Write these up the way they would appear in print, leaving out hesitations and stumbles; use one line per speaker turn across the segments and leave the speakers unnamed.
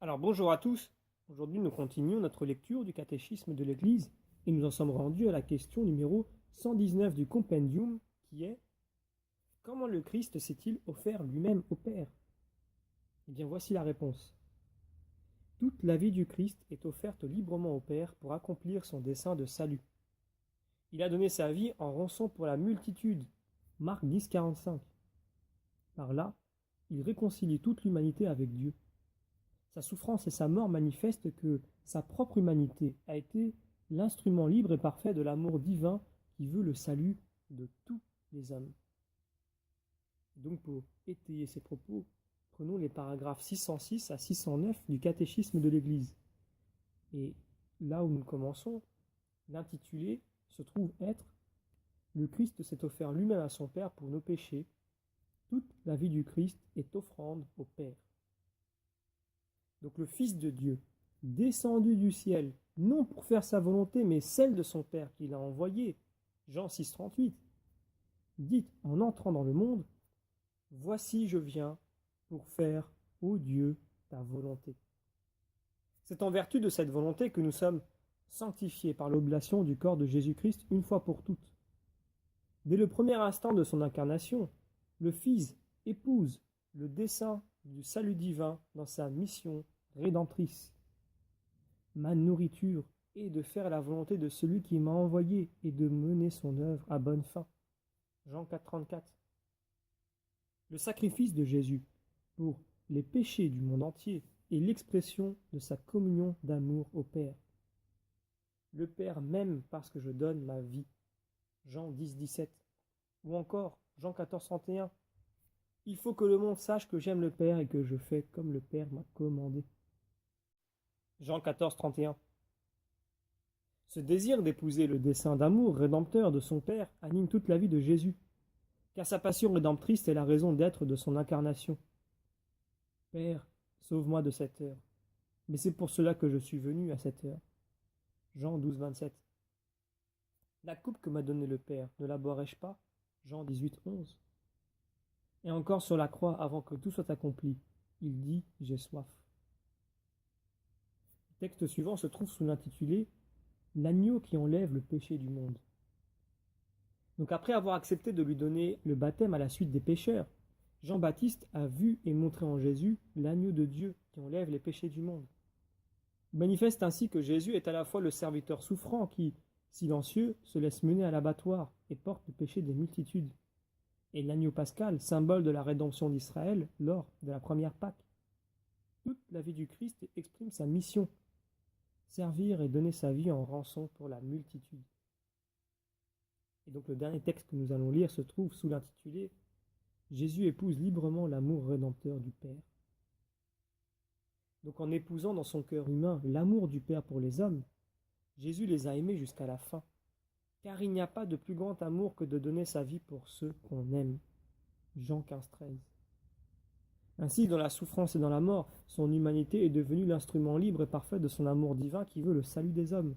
Alors bonjour à tous, aujourd'hui nous continuons notre lecture du catéchisme de l'Église et nous en sommes rendus à la question numéro 119 du compendium qui est: comment le Christ s'est-il offert lui-même au Père? Eh bien voici la réponse. Toute la vie du Christ est offerte librement au Père pour accomplir son dessein de salut. Il a donné sa vie en rançon pour la multitude. Marc 10, 45. Par là, il réconcilie toute l'humanité avec Dieu. Sa souffrance et sa mort manifestent que sa propre humanité a été l'instrument libre et parfait de l'amour divin qui veut le salut de tous les hommes. Donc pour étayer ces propos, prenons les paragraphes 606 à 609 du catéchisme de l'Église. Et là où nous commençons, l'intitulé se trouve être « Le Christ s'est offert lui-même à son Père pour nos péchés. Toute la vie du Christ est offrande au Père. » Donc le Fils de Dieu, descendu du ciel, non pour faire sa volonté, mais celle de son Père qu'il a envoyé, Jean 6, 38, dit en entrant dans le monde: « Voici je viens pour faire, ô Dieu, ta volonté. » C'est en vertu de cette volonté que nous sommes sanctifiés par l'oblation du corps de Jésus-Christ une fois pour toutes. Dès le premier instant de son incarnation, le Fils épouse le dessein du salut divin dans sa mission rédemptrice. Ma nourriture est de faire la volonté de celui qui m'a envoyé et de mener son œuvre à bonne fin. Jean 4, 34. Le sacrifice de Jésus pour les péchés du monde entier est l'expression de sa communion d'amour au Père. Le Père m'aime parce que je donne ma vie. Jean 10, 17. Ou encore Jean 14, 31. Il faut que le monde sache que j'aime le Père et que je fais comme le Père m'a commandé. Jean 14, 31. Ce désir d'épouser le dessein d'amour rédempteur de son Père anime toute la vie de Jésus, car sa passion rédemptrice est la raison d'être de son incarnation. Père, sauve-moi de cette heure, mais c'est pour cela que je suis venu à cette heure. Jean 12, 27. La coupe que m'a donnée le Père, ne la boirai-je pas? Jean 18, 11. Et encore sur la croix, avant que tout soit accompli, il dit « J'ai soif ». Le texte suivant se trouve sous l'intitulé « L'agneau qui enlève le péché du monde ». Donc après avoir accepté de lui donner le baptême à la suite des pécheurs, Jean-Baptiste a vu et montré en Jésus l'agneau de Dieu qui enlève les péchés du monde. Il manifeste ainsi que Jésus est à la fois le serviteur souffrant qui, silencieux, se laisse mener à l'abattoir et porte le péché des multitudes, et l'agneau pascal, symbole de la rédemption d'Israël lors de la première Pâque. Toute la vie du Christ exprime sa mission: servir et donner sa vie en rançon pour la multitude. Et donc le dernier texte que nous allons lire se trouve sous l'intitulé « Jésus épouse librement l'amour rédempteur du Père ». Donc en épousant dans son cœur humain l'amour du Père pour les hommes, Jésus les a aimés jusqu'à la fin, car il n'y a pas de plus grand amour que de donner sa vie pour ceux qu'on aime. Jean 15, 13. Ainsi, dans la souffrance et dans la mort, son humanité est devenue l'instrument libre et parfait de son amour divin qui veut le salut des hommes.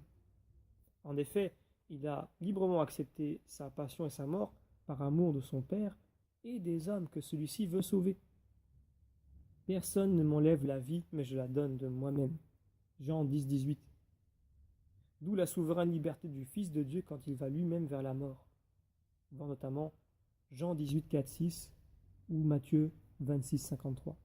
En effet, il a librement accepté sa passion et sa mort par amour de son Père et des hommes que celui-ci veut sauver. Personne ne m'enlève la vie, mais je la donne de moi-même. Jean 10, 18. D'où la souveraine liberté du Fils de Dieu quand il va lui-même vers la mort. Voir notamment Jean 18, 4, 6 ou Matthieu 26, 53.